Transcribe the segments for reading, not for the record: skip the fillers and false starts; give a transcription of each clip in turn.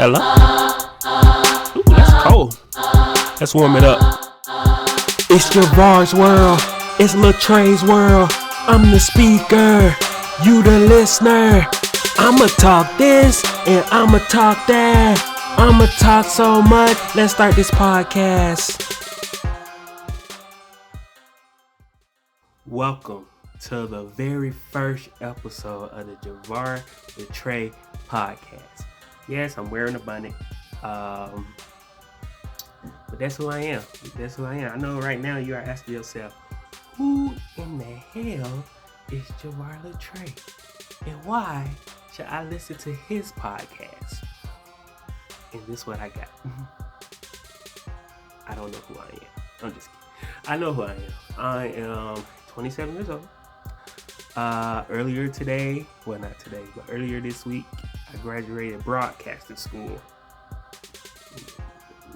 Hello? Ooh, that's cold. Let's warm it up. It's Jovar's world. It's Latra's world. I'm the speaker. You the listener. I'ma talk this and I'ma talk that. I'ma talk so much. Let's start this podcast. Welcome to the very first episode of the Jovar Latra Podcast. Yes, I'm wearing a bonnet. But that's who I am. I know right now you are asking yourself, who in the hell is Jovar Latra? And why should I listen to his podcast? And this is what I got. I don't know who I am. I'm just kidding. I know who I am. I am 27 years old. Earlier this week, I graduated broadcasting school.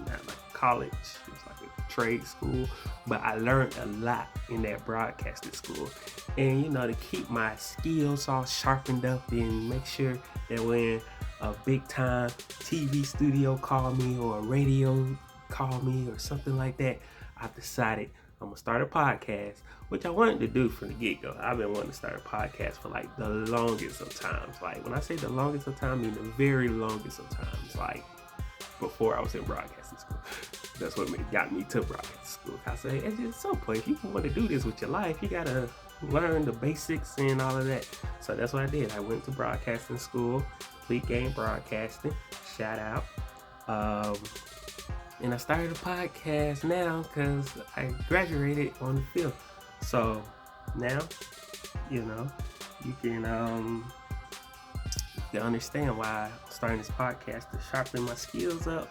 Not like college, it was like a trade school, but I learned a lot in that broadcasting school. And to keep my skills all sharpened up and make sure that when a big time TV studio call me or a radio call me or something like that, I've decided I'm gonna start a podcast, which I wanted to do from the get-go. I've been wanting to start a podcast for like the longest of times. Like when I say the longest of time, I mean the very longest of times. Like before I was in broadcasting school. That's what got me to broadcasting school. I say at some point, if you want to do this with your life, you gotta learn the basics and all of that. So that's what I did. I went to broadcasting school, complete game broadcasting. Shout out. And I started a podcast now because I graduated on the field. So now, you can understand why I'm starting this podcast, to sharpen my skills up.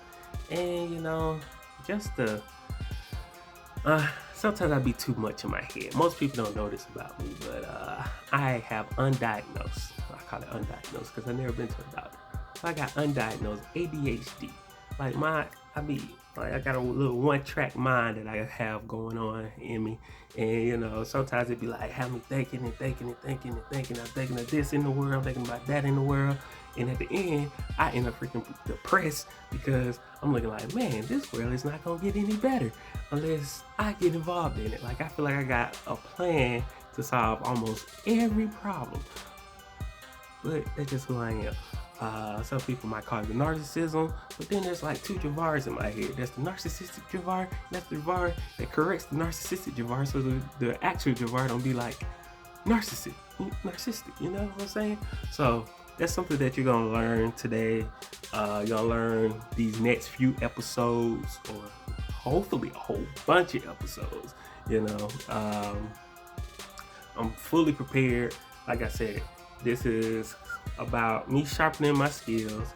And, just to, sometimes I be too much in my head. Most people don't know this about me, but I have undiagnosed. I call it undiagnosed because I've never been to a doctor. So I got undiagnosed ADHD. I got a little one-track mind that I have going on in me. And, sometimes it be like, have me thinking. I'm thinking of this in the world. I'm thinking about that in the world. And at the end, I end up freaking depressed because I'm looking like, man, this world is not going to get any better unless I get involved in it. Like, I feel like I got a plan to solve almost every problem. But that's just who I am. Some people might call it the narcissism, but then there's like two Javars in my head. There's the narcissistic Javar, and that's the Javar that corrects the narcissistic Javar, so the actual Javar don't be like narcissistic, you know what I'm saying? So that's something that you're gonna learn today. You're gonna learn these next few episodes, or hopefully a whole bunch of episodes. I'm fully prepared. Like I said, this is about me sharpening my skills,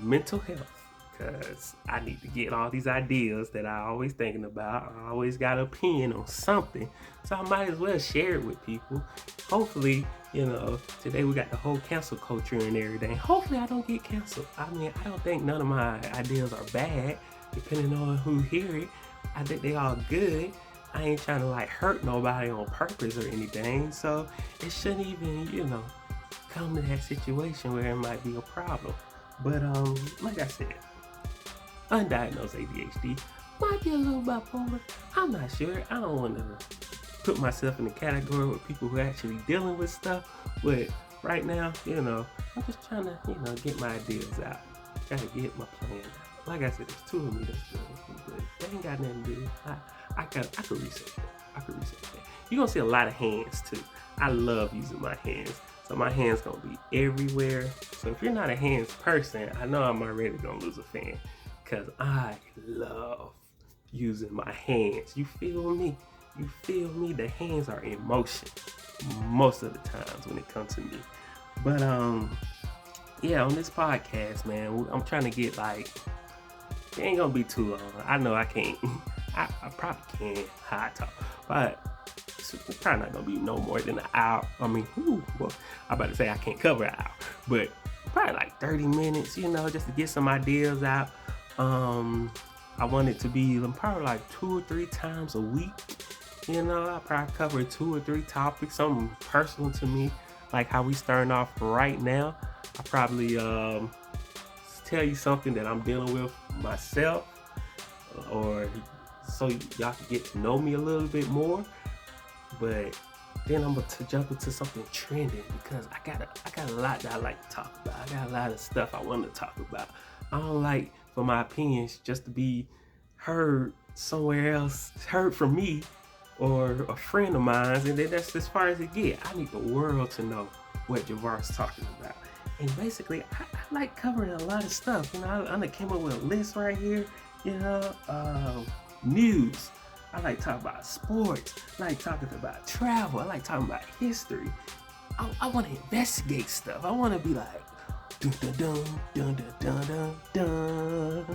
mental health, because I need to get all these ideas that I always thinking about. I always got an opinion on something, so I might as well share it with people. Hopefully, today we got the whole cancel culture and everything. Hopefully I don't get canceled. I don't think none of my ideas are bad, depending on who hear it. I think they all good. I ain't trying to hurt nobody on purpose or anything, so it shouldn't even, come to that situation where it might be a problem. But like I said, undiagnosed ADHD, might be a little bipolar. I'm not sure. I don't want to put myself in the category with people who are actually dealing with stuff. But right now, I'm just trying to, get my ideas out. Trying to get my plan out. Like I said, there's two of me that's doing it, but they ain't got nothing to do. I could research that. You're gonna see a lot of hands too. I love using my hands. So my hands gonna be everywhere. So if you're not a hands person, I know I'm already gonna lose a fan, because I love using my hands. You feel me? The hands are in motion most of the times when it comes to me. But on this podcast, man, I'm trying to get it ain't gonna be too long. I know I can't. I probably can how I talk, but it's probably not gonna be no more than an hour. I'm about to say I can't cover an hour, but probably 30 minutes, just to get some ideas out. I want it to be probably 2 or 3 times a week. I probably cover 2 or 3 topics, something personal to me, like how we starting off right now. I probably tell you something that I'm dealing with myself, or so y'all can get to know me a little bit more. But then I'm gonna jump into something trending because I got a lot that I like to talk about. I got a lot of stuff I want to talk about. I don't like for my opinions just to be heard somewhere else, heard from me or a friend of mine, and then that's as far as it get. I need the world to know what Jovar's talking about. And basically, I like covering a lot of stuff. You know, I came up with a list right here. You know, news. I like talking about sports. I like talking about travel. I like talking about history. I want to investigate stuff. I want to be like, dun dun dun dun dun dun dun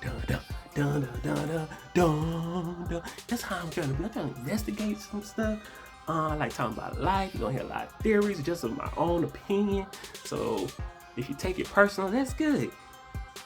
dun dun dun dun dun dun dun. That's how I'm trying to be. I'm trying to investigate some stuff. I like talking about life. You're gonna hear a lot of theories, just of my own opinion. So if you take it personal, that's good.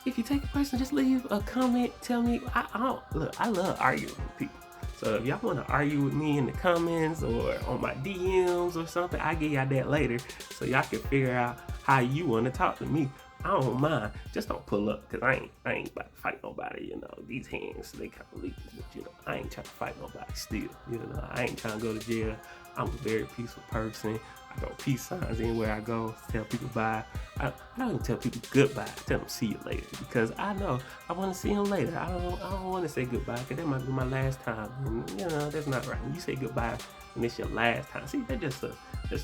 If you take it personal, just leave a comment. Tell me. I love arguing with people. So if y'all want to argue with me in the comments or on my DMs or something, I'll give y'all that later so y'all can figure out how you want to talk to me. I don't mind. Just don't pull up, because I ain't about to fight nobody, you know. These hands, they kind of leaky, but, you know, I ain't trying to fight nobody still, you know. I ain't trying to go to jail. I'm a very peaceful person. I got peace signs anywhere I go. Tell people bye. I don't even tell people goodbye. I tell them see you later, because I know I want to see them later. I don't want to say goodbye, because that might be my last time, and you know that's not right. When you say goodbye and it's your last time, see, that's just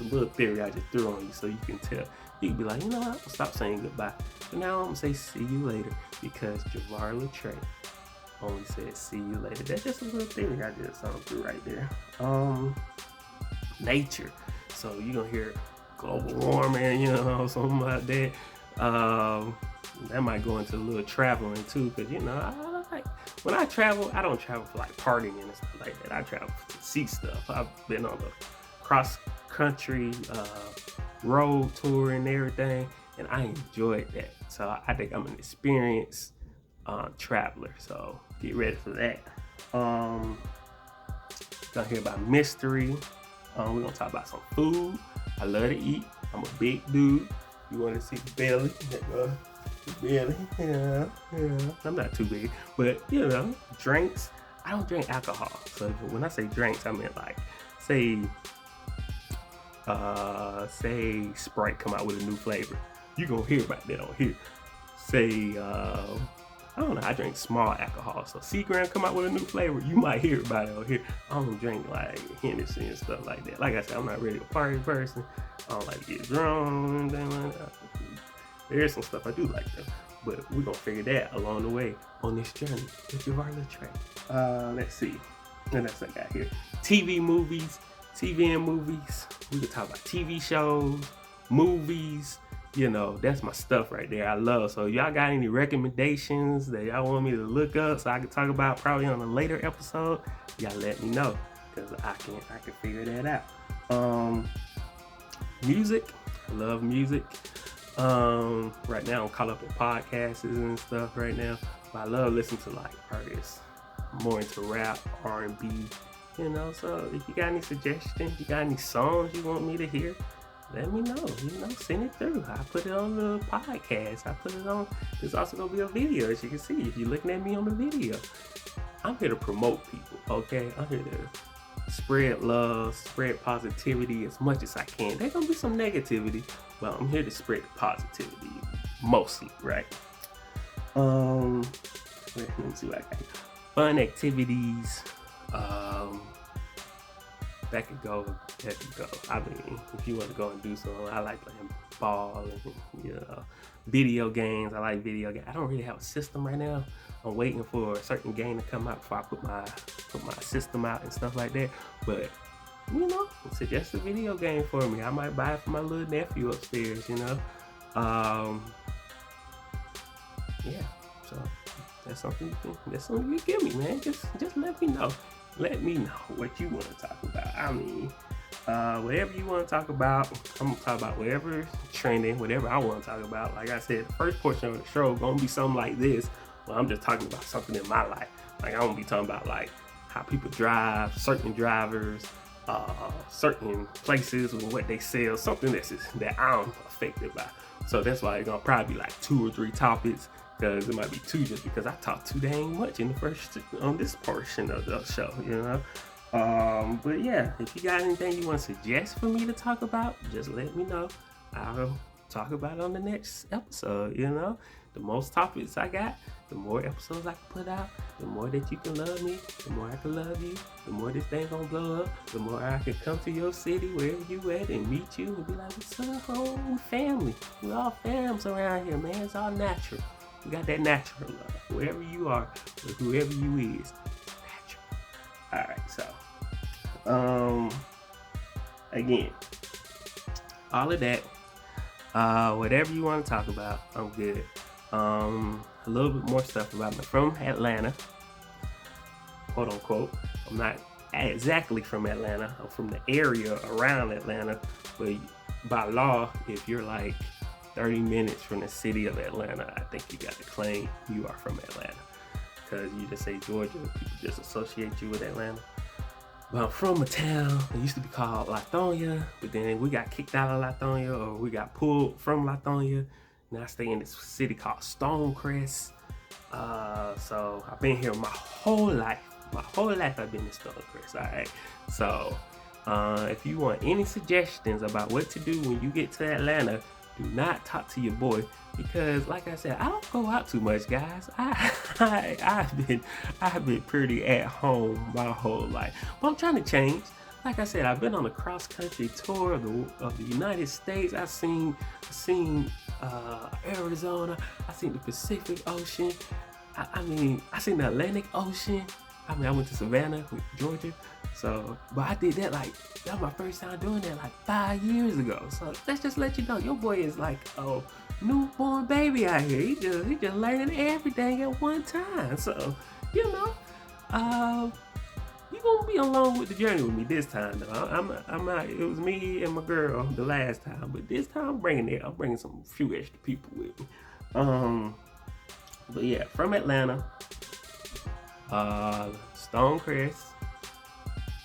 a little theory I just threw on you so you can tell. You can be like, you know what? Stop saying goodbye. But now I'm gonna say see you later, because Jovar Latra only said see you later. That's just a little theory I just threw right there. Nature. So you're gonna hear global warming, you know, something like that. That might go into a little traveling too, because you know, I like when I travel, I don't travel for like partying and stuff like that. I travel to see stuff. I've been on a cross country road tour and everything, and I enjoyed that. So I think I'm an experienced traveler. So get ready for that. Gonna hear about mystery. We're gonna talk about some food. I love to eat. I'm a big dude. You want to see the belly? The belly. Yeah. I'm not too big, but you know, drinks. I don't drink alcohol. So when I say drinks, I mean like, say Sprite come out with a new flavor. You gonna hear about that on here. Say I don't know, I drink small alcohol. So Seagram come out with a new flavor, you might hear about it on here. I don't drink like Hennessy and stuff like that. Like I said, I'm not really a party person. I don't like to get drunk and anything like that. There's some stuff I do like though. But we're gonna figure that along the way on this journey with Jovar Latra. Let's see. And that's what I got here. TV and movies. We can talk about TV shows, movies. You know, that's my stuff right there. I love. So y'all got any recommendations that y'all want me to look up so I can talk about probably on a later episode? Y'all let me know, because I can figure that out. Music. I love music. Right now I'm caught up in podcasts and stuff right now. But I love listening to like artists. I'm more into rap, R&B, you know. So if you got any suggestions, you got any songs you want me to hear, let me know, you know, send it through. I put it on the podcast. I put it on. There's also going to be a video, as you can see, if you're looking at me on the video. I'm here to promote people, okay? I'm here to spread love, spread positivity as much as I can. There's going to be some negativity, but I'm here to spread positivity, mostly, right? Let me see what I got here. Fun activities, that could go. I mean, if you want to go and do something, I like playing ball and, you know, video games. I like video games. I don't really have a system right now. I'm waiting for a certain game to come out before I put my system out and stuff like that. But, you know, suggest a video game for me. I might buy it for my little nephew upstairs, you know. Yeah, so that's something you can give me, man. Just let me know. Let me know what you want to talk about. I mean, whatever you want to talk about, I'm going to talk about whatever's trending, whatever I want to talk about. Like I said, the first portion of the show is going to be something like this, where I'm just talking about something in my life. Like, I'm going to be talking about, like, how people drive, certain drivers, certain places, and what they sell, something that I'm affected by. So that's why it's gonna probably be like 2 or 3 topics, because it might be 2 just because I talked too dang much in the first on this portion of the show, But yeah, if you got anything you want to suggest for me to talk about, just let me know. I'll talk about it on the next episode, The most topics I got, the more episodes I can put out, the more that you can love me, the more I can love you, the more this thing gonna blow up, the more I can come to your city, wherever you at, and meet you and be like, what's up, home? We family. We all fams around here, man. It's all natural. We got that natural love. Wherever you are, or whoever you is, it's natural. Alright, so again, all of that, whatever you want to talk about, I'm good. A little bit more stuff about me. From Atlanta, quote unquote. I'm not exactly from Atlanta. I'm from the area around Atlanta, but by law, if you're like 30 minutes from the city of Atlanta, I think you got to claim you are from Atlanta, because you just say Georgia, people just associate you with Atlanta. But I'm from a town that used to be called Lithonia, but then we got kicked out of Lithonia, or we got pulled from Lithonia. Now I stay in this city called Stonecrest. So I've been here my whole life. I've been in Stonecrest. All right. So if you want any suggestions about what to do when you get to Atlanta, do not talk to your boy, because like I said, I don't go out too much, guys. I've been pretty at home my whole life, but I'm trying to change. Like I said, I've been on a cross-country tour of the United States. I've seen Arizona. I've seen the Pacific Ocean. I seen the Atlantic Ocean. I went to Savannah with Georgia. So, but I did that that was my first time doing that 5 years ago. So let's just let you know, your boy is like a newborn baby out here. He just learning everything at one time. So, you're gonna be along with the journey with me this time, though. I'm not. It was me and my girl the last time, but this time I'm bringing some few extra people with me. But yeah, from Atlanta, Stonecrest.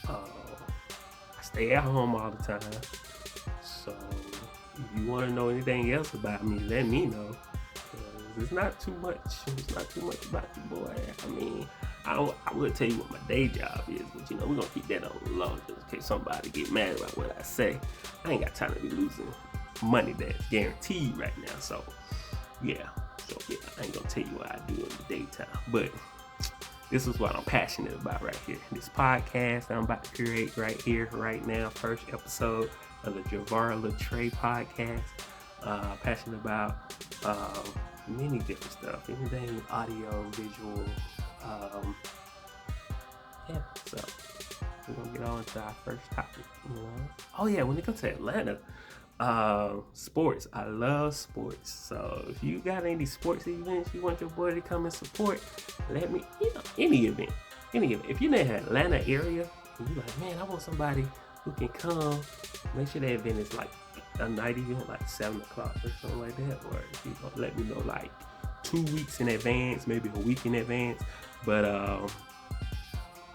I stay at home all the time. So if you want to know anything else about me, let me know. It's not too much. It's not too much about you, boy. I will tell you what my day job is, but we're gonna keep that on the low just in case somebody get mad about what I say. I ain't got time to be losing money that's guaranteed right now. So yeah, I ain't gonna tell you what I do in the daytime. But this is what I'm passionate about right here. This podcast I'm about to create right here, right now. First episode of the Jovar Latra Podcast. Passionate about many different stuff. Anything audio, visual. So we're gonna get on to our first topic. Oh yeah, when it comes to Atlanta, sports. I love sports. So if you got any sports events you want your boy to come and support, let me. Any event. If you're in the Atlanta area and you're like, man, I want somebody who can come. Make sure that event is like a night event, like 7 o'clock or something like that. Or if you gonna let me know 2 weeks in advance, maybe a week in advance. But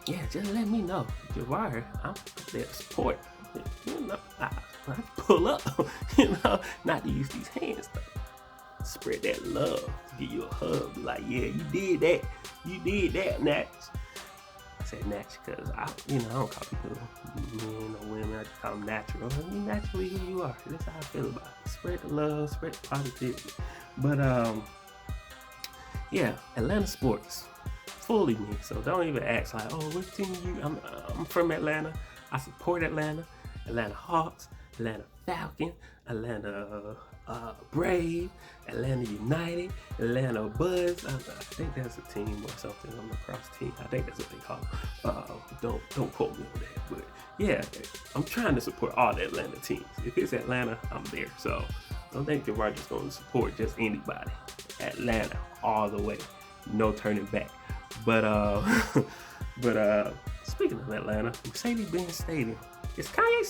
yeah, just let me know. Jovar, I'm there to support. I pull up, not to use these hands though. Spread that love, give you a hug, be like, yeah, you did that, Natch. I said Natch because I don't call people men or women, I just call them natural. You naturally who you are. That's how I feel about it. Spread the love, spread the positivity. But yeah, Atlanta sports. Fully me, so don't even ask oh, what team you? I'm from Atlanta. I support Atlanta Hawks, Atlanta Falcons, Atlanta Brave, Atlanta United, Atlanta Buzz. I think that's a team or something, a lacrosse team. I think that's what they call them. Don't quote me on that, but yeah, I'm trying to support all the Atlanta teams. If it's Atlanta, I'm there. So don't think Jovar just going to support just anybody. Atlanta all the way, no turning back. But speaking of Atlanta, Mercedes-Benz Stadium. Is Kanye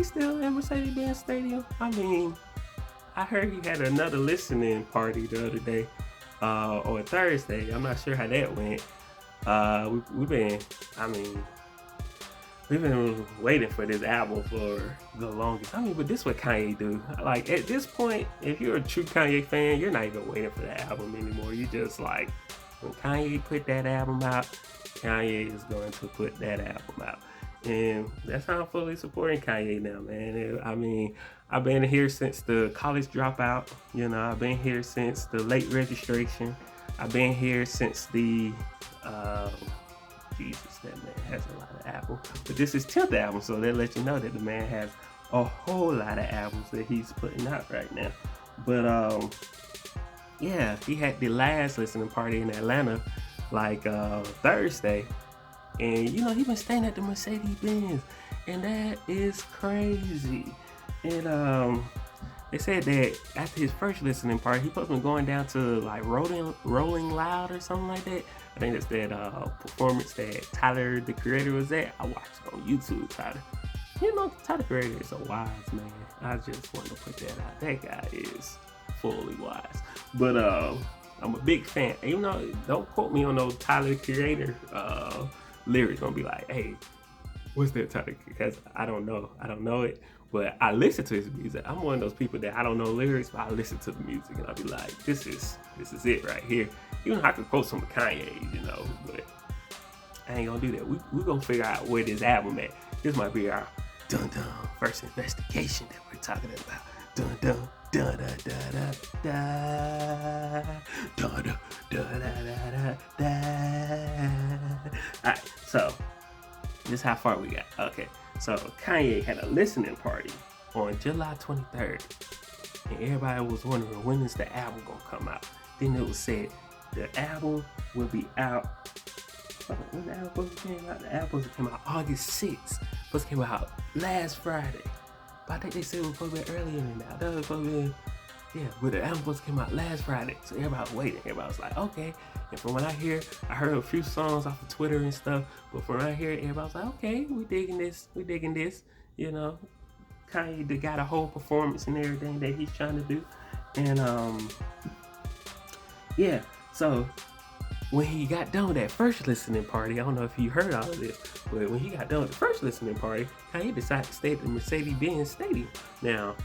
still at Mercedes-Benz Stadium? I heard he had another listening party the other day, or Thursday. I'm not sure how that went. We've been, we've been waiting for this album for the longest. I mean, but this is what Kanye do. Like, at this point, if you're a true Kanye fan, you're not even waiting for the album anymore. You just like, when Kanye put that album out, Kanye is going to put that album out. And that's how I'm fully supporting Kanye now, man. I mean, I've been here since the college dropout. You know, I've been here since the late registration. I've been here since the, Jesus, that man has a lot of albums. But this is 10th album, so that lets you know that the man has a whole lot of albums that he's putting out right now. But, yeah, he had the last listening party in Atlanta, like, Thursday. And, you know, he been staying at the Mercedes-Benz. And that is crazy. And, they said that after his first listening party, he supposed to be going down to, like, Rolling Loud or something like that. I think that's that performance that Tyler, the Creator, was at. I watched it on YouTube, Tyler. You know, Tyler, the Creator is a wise man. I just want to put that out. That guy is fully wise. But, I'm a big fan. Even though, don't quote me on no Tyler, the Creator, lyrics. Gonna be like, hey, what's that Tyler? Because I don't know it, but I listen to his music. I'm one of those people that I don't know lyrics, but I listen to the music and I'll be like, this is it right here. Even though I could quote some of Kanye's, you know, but I ain't gonna do that. We're gonna figure out where this album at. This might be our dun first investigation that we're talking about. Dun dun da da da da da da da da da. Alright, so this is how far we got. Okay, so Kanye had a listening party on July 23rd, and everybody was wondering when is the album gonna come out. Then it was said the album will be out. When the album supposed to came out? The album supposed to come out August 6th. Supposed to come out last Friday. But I think they said it was supposed to be earlier than that. That was supposed to be, yeah, but the album supposed to come out last Friday. So everybody was waiting. Everybody was like, okay. And from what I heard a few songs off of Twitter and stuff. But from what I hear, everybody was like, okay, we digging this. You know, Kanye got a whole performance and everything that he's trying to do. And, yeah, so when he got done with that first listening party, I don't know if you heard all of this, but when he got done with the first listening party, he decided to stay at the Mercedes-Benz Stadium. Now,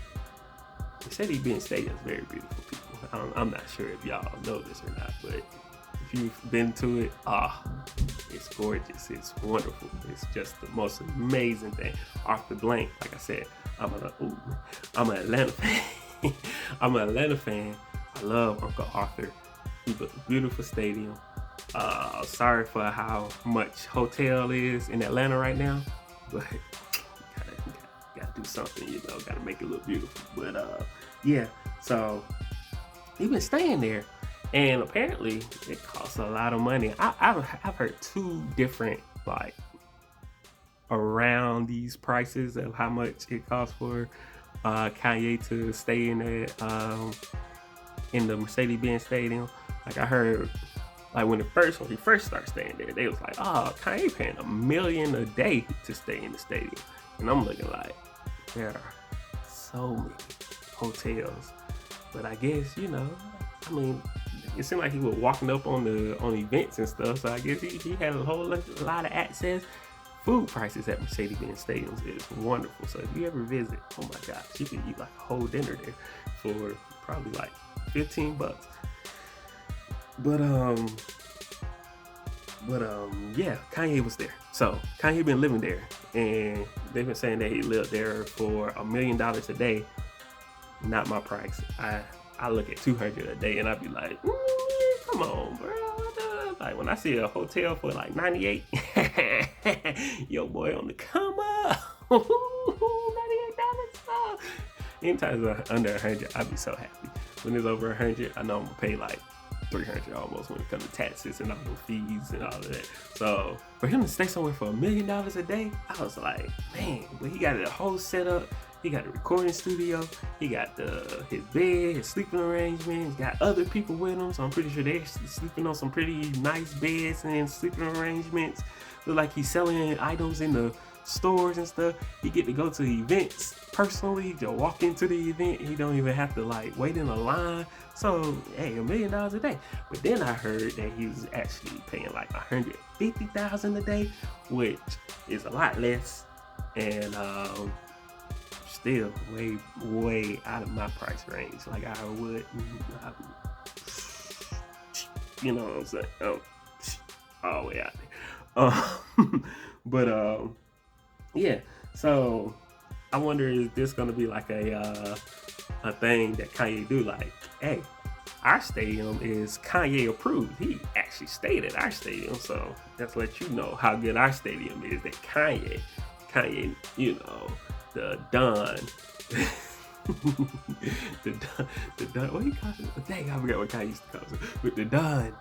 Mercedes-Benz Stadium is very beautiful, people. I'm not sure if y'all know this or not, but if you've been to it, it's gorgeous. It's wonderful. It's just the most amazing thing. Arthur Blank, like I said, I'm an Atlanta fan. I'm an Atlanta fan. I love Uncle Arthur. He built a beautiful stadium. Sorry for how much hotel is in Atlanta right now, but gotta do something, you know, gotta make it look beautiful. But yeah, so he been staying there, and apparently it costs a lot of money. I've heard two different, like, around these prices of how much it costs for Kanye to stay in the Mercedes-Benz Stadium. Like, I heard, like, when he first started staying there, they was like, Kanye paying $1 million a day to stay in the stadium. And I'm looking like, there are so many hotels. But I guess, you know, I mean, it seemed like he was walking up on events and stuff. So I guess he had a whole lot of access. Food prices at Mercedes-Benz Stadiums is wonderful. So if you ever visit, oh my gosh, you could eat like a whole dinner there for probably like $15. But yeah, Kanye was there. So Kanye been living there, and they've been saying that he lived there for $1 million a day. Not my price. I look at 200 a day, and I'd be like, come on, bro. Like, when I see a hotel for like 98, yo boy on the come up. $98. Anytime it's under 100, I'd be so happy. When it's over 100, I know I'm gonna pay like 300 almost when it comes to taxes and all those fees and all of that. So for him to stay somewhere for $1 million a day, I was like, man, but he got a whole setup. He got a recording studio. He got his bed, his sleeping arrangements. Got other people with him, so I'm pretty sure they're sleeping on some pretty nice beds and sleeping arrangements. Look like he's selling items in the stores and stuff. He get to go to events personally. Just walk into the event. He don't even have to like wait in a line. So hey, $1 million a day. But then I heard that he was actually paying like $150,000 a day, which is a lot less, and still way out of my price range. Like I would, you know what I'm saying? All the way out there. But yeah. So I wonder, is this gonna be like a thing that Kanye do? Like, hey, our stadium is Kanye approved. He actually stayed at our stadium, so that's let you know how good our stadium is. That Kanye, you know, the Don. the Don, what he called it? Dang, I forgot what Kanye used to call it. But the Don,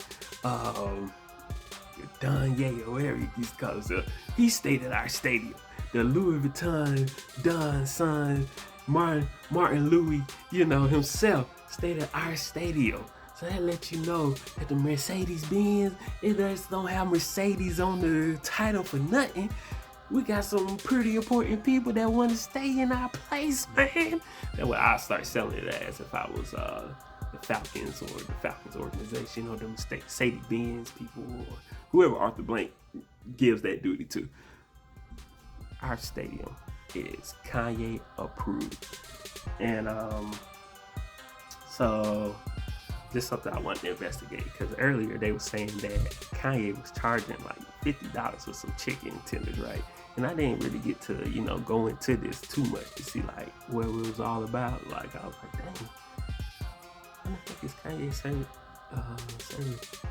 Don Ye or whatever he used to call it. He stayed at our stadium. The Louis Vuitton Don son, Martin Louis, you know, himself stayed at our stadium. So that lets you know that the Mercedes-Benz, it just don't have Mercedes on the title for nothing. We got some pretty important people that want to stay in our place, man. That's what I start selling it as if I was the Falcons or the Falcons organization or the Mercedes-Benz people or whoever Arthur Blank gives that duty to. Our stadium is Kanye approved. And so this is something I wanted to investigate, because earlier they were saying that Kanye was charging like $50 for some chicken tenders, right? And I didn't really get to, you know, go into this too much to see like what it was all about. Like I was like, dang, I don't think it's Kanye serving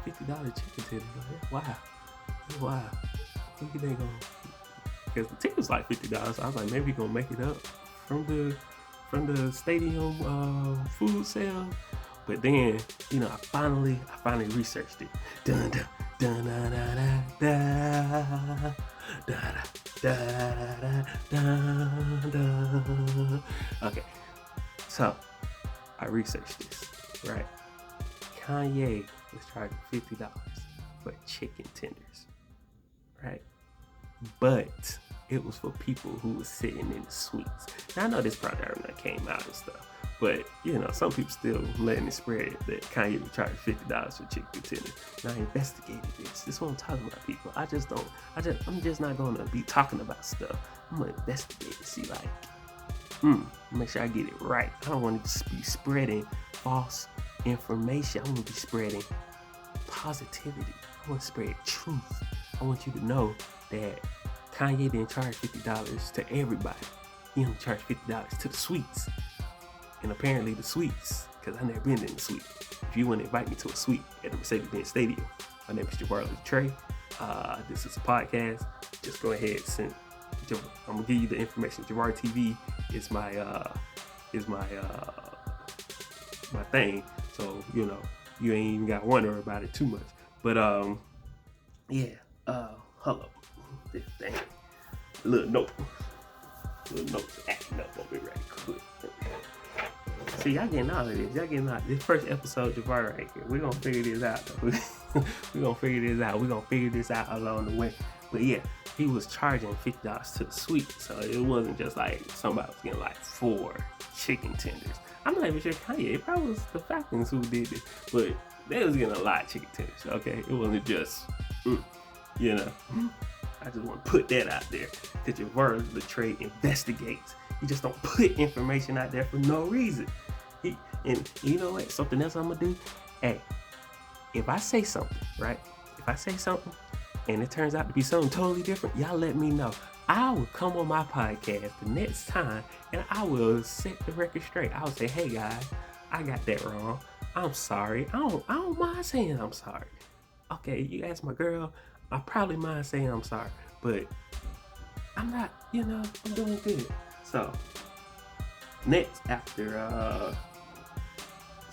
$50 chicken tenders. Like, wow. I think they gonna, because the ticket was like $50. So I was like, maybe gonna make it up from the stadium food sale. But then, you know, I finally researched it. Dun dun dun dun dun dun dun dun dun. Okay, so I researched this, right? Kanye was charging $50 for chicken tenders, right? But it was for people who was sitting in the suites. Now I know this probably already came out and stuff, but you know, some people still letting it spread that Kanye would charge $50 for chicken tenders. And I investigated this. This is what I'm talking about, people. I'm just not gonna be talking about stuff. I'm gonna investigate to see like, make sure I get it right. I don't want to be spreading false information. I want to be spreading positivity. I want to spread truth. I want you to know that Kanye didn't charge $50 to everybody. He only charged $50 to the suites. And apparently the suites, because I've never been in the suite. If you want to invite me to a suite at the Mercedes-Benz Stadium, my name is Jovar Latra. This is a podcast. Just go ahead and send. I'm gonna give you the information. JovarTV is my my thing. So you know, you ain't even got to wonder about it too much. But yeah. Hold up. This thing. Little notes acting up over here right quick. See, y'all getting all of this. Y'all getting all this first episode of Javar right here. We're gonna figure this out. We're gonna figure this out along the way. But yeah, he was charging $50 to the suite. So it wasn't just like somebody was getting like 4 chicken tenders. I'm not even sure Kanye. It probably was the Falcons who did it. But they was getting a lot of chicken tenders, okay? It wasn't just, you know. I just want to put that out there. That Jovar Latra investigates. He just don't put information out there for no reason. And you know what? Something else I'm going to do? Hey, if I say something, right? If I say something and it turns out to be something totally different, y'all let me know. I will come on my podcast the next time and I will set the record straight. I will say, hey guys, I got that wrong. I'm sorry. I don't mind saying I'm sorry. Okay, you ask my girl, I probably mind saying I'm sorry, but I'm not, you know, I'm doing good. So, next after,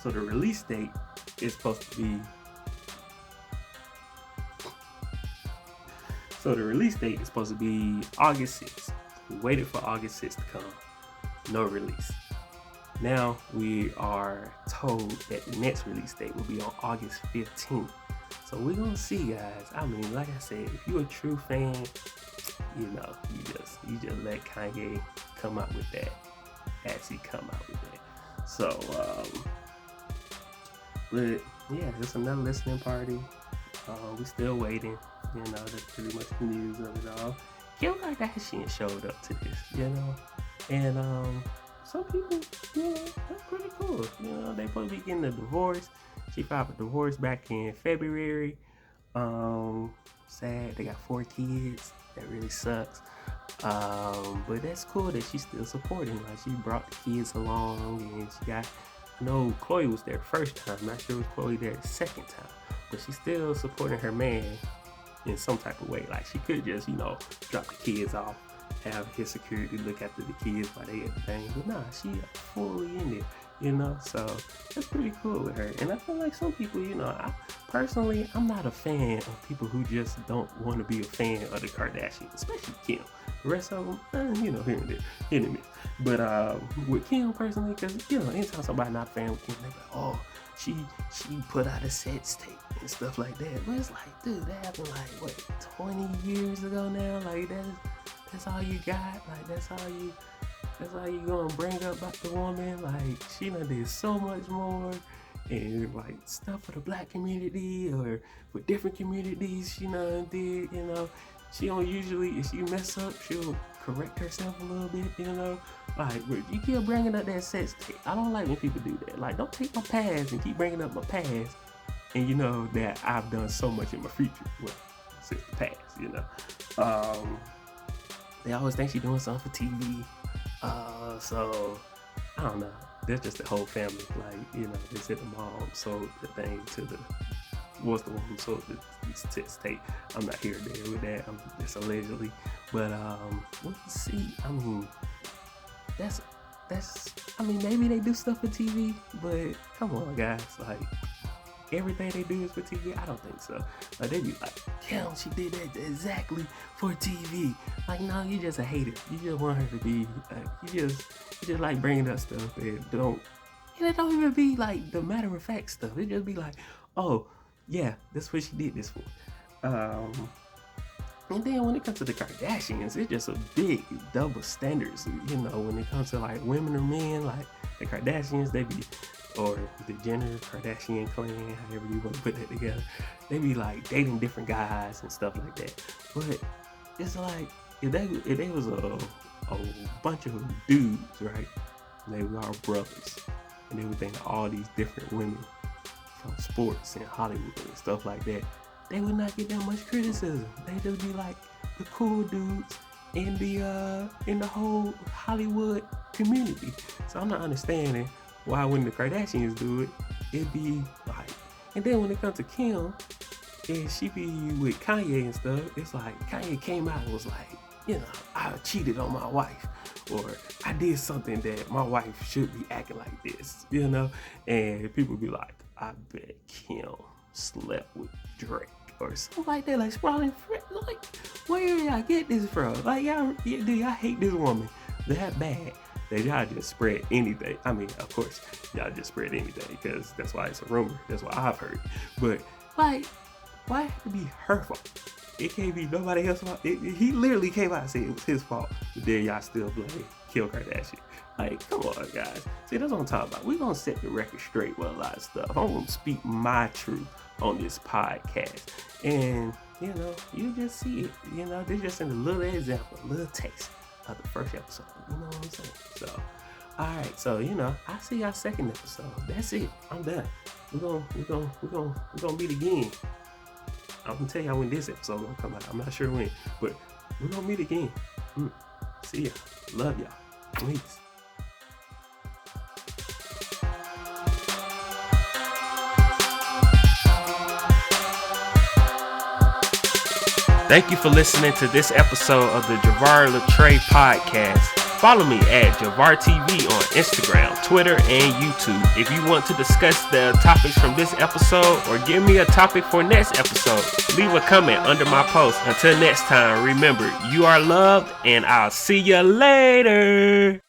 so the release date is supposed to be, August 6th. We waited for August 6th to come. No release. Now we are told that the next release date will be on August 15th. So we're gonna see, guys. I mean, like I said, if you're a true fan, you just let Kanye come out with that as he come out with that. So, but yeah, it's another listening party. We still waiting. That's pretty much the news of it all. Kim Kardashian showed up to this, and some people, that's pretty cool. They supposed to be getting a divorce. She filed a divorce back in February. Sad, they got 4 kids. That really sucks. But that's cool that she's still supporting. Like, she brought the kids along, and I know Chloe was there the first time. Not sure it was Chloe there the second time, but she's still supporting her man in some type of way. Like, she could just, drop the kids off, have his security look after the kids while they at the thing. But nah, she fully in it, so that's pretty cool with her. And I feel like some people, I'm not a fan of people who just don't want to be a fan of the Kardashians, especially Kim. The rest of them, here and there, hit and miss. But with Kim personally, because, anytime somebody not a fan with Kim, they be like, oh, she put out a sex tape and stuff like that. But it's like, dude, that happened like, 20 years ago now? Like, that's all you got? Like, that's all you gonna bring up about the woman? Like, she done did so much more, and like stuff for the black community or for different communities she done did, She don't usually, if she mess up, she'll correct herself a little bit, Like, but you keep bringing up that sex tape. I don't like when people do that. Like, don't take my past and keep bringing up my past, and that I've done so much in my future. Well, since the past, They always think she's doing something for TV. So I don't know. That's just the whole family. Like, they said the mom sold the thing to the one who sold the sex tape. I'm not here or there with that. I'm just allegedly. But we'll see. I mean, maybe they do stuff for TV, but come on, guys. Like, everything they do is for TV? I don't think so. Like, they be like, Kim, she did that exactly for TV. Like, no, you just a hater. You just want her to be, you just like bringing up stuff that it don't even be like the matter of fact stuff. It just be like, oh, yeah, that's what she did this for. And then when it comes to the Kardashians, it's just a big double standards. When it comes to like women or men, like the Kardashians, they be, or the Jenner Kardashian clan, however you want to put that together, they be like dating different guys and stuff like that. But it's like, if they was a bunch of dudes, right? And they were all brothers, and they were dating all these different women from sports and Hollywood and stuff like that, they would not get that much criticism. They just be like the cool dudes in the whole Hollywood community. So I'm not understanding why when the Kardashians do it, it be like, and then when it comes to Kim, and she be with Kanye and stuff, it's like Kanye came out and was like, I cheated on my wife, or I did something that my wife should be acting like this, and people be like, I bet Kim slept with Drake or something like that, like sprawling, like, where y'all get this from? Like, y'all hate this woman that bad that y'all just spread anything. I mean, of course, y'all just spread anything because that's why it's a rumor. That's why I've heard. But like, why it have to be her fault? It can't be nobody else's fault. He literally came out and said it was his fault, but then y'all still blame Kim Kardashian. Like, come on, guys. See, that's what I'm talking about. We're gonna set the record straight with a lot of stuff. I'm gonna speak my truth on this podcast, and you just see it. This just in a little example, a little taste of the first episode. You know what I'm saying? So, all right. So I see y'all second episode. That's it. I'm done. We're gonna meet again. I'm gonna tell y'all when this episode gonna come out. I'm not sure when, but we're gonna meet again. See y'all. Love y'all. Peace. Thank you for listening to this episode of the Jovar Latra Podcast. Follow me at JovarTV on Instagram, Twitter, and YouTube. If you want to discuss the topics from this episode or give me a topic for next episode, leave a comment under my post. Until next time, remember, you are loved, and I'll see you later.